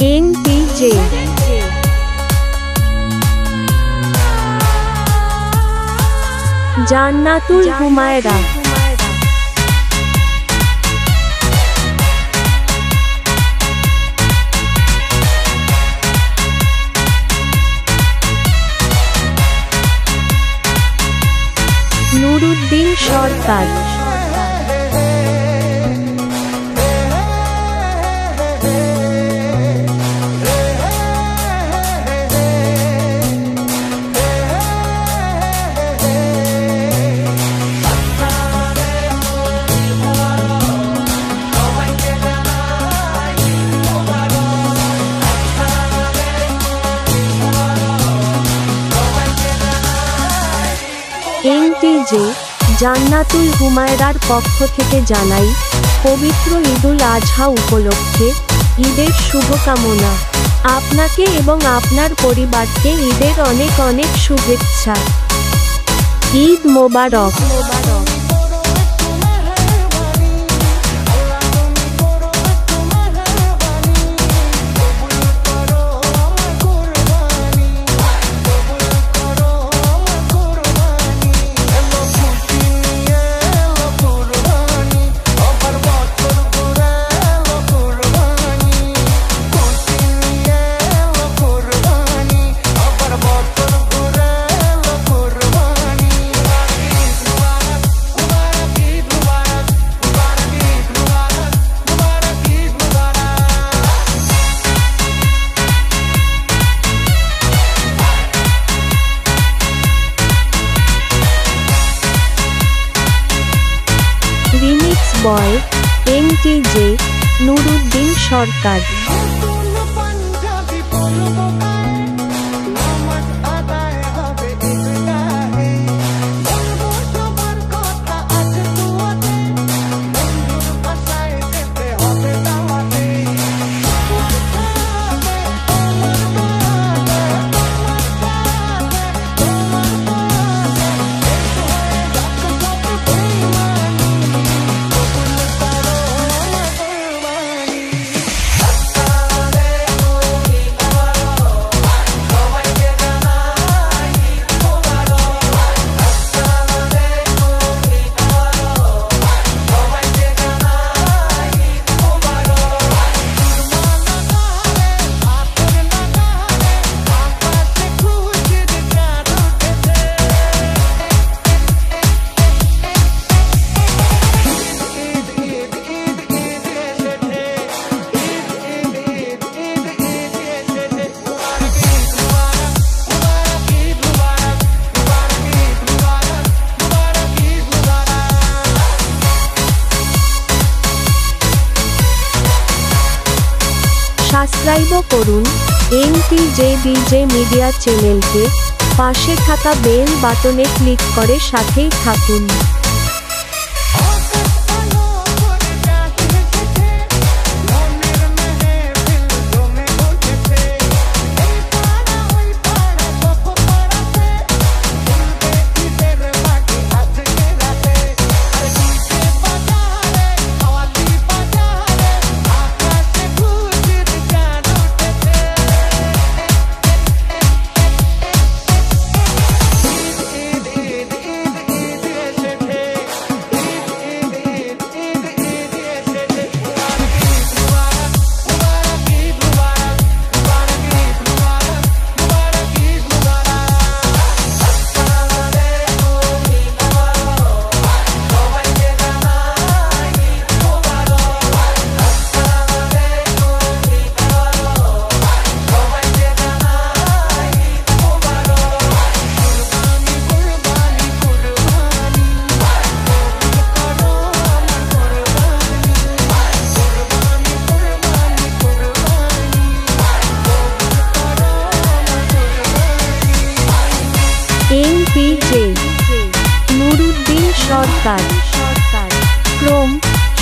NTJ জান্নাতুল হুমায়রা নুরুদ্দিন সরকার NTJ জান্নাতুল হুমায়রার পক্ষ থেকে জানাই পবিত্র ঈদুল আজহা উপলক্ষে ঈদের শুভকামনা। আপনাকে এবং আপনার পরিবারকে ঈদের অনেক অনেক শুভেচ্ছা। ঈদ মোবারক। রিমিক্স বয় NTJ নুরুদ্দিন সরকার। সাবস্ক্রাইব করুন NTJ DJ মিডিয়া চ্যানেলকে, পাশে থাকা বেল বাটনে ক্লিক করে সাথেই থাকুন। NTJ নুরুদ্দিন সরকার, ক্রম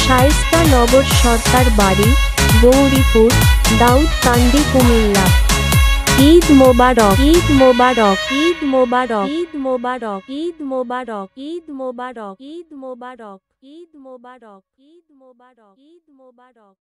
শায়েস্তা নগর সরকার বাড়ি, গৌরীপুর, দাউদকান্দি, কুমিল্লা। ঈদ মোবারক, ঈদ মোবারক, ঈদ মোবারক, ঈদ মোবারক, ঈদ মোবারক, ঈদ মোবারক, ঈদ মোবারক, ঈদ মোবারক, ঈদ মোবারক, ঈদ মোবারক।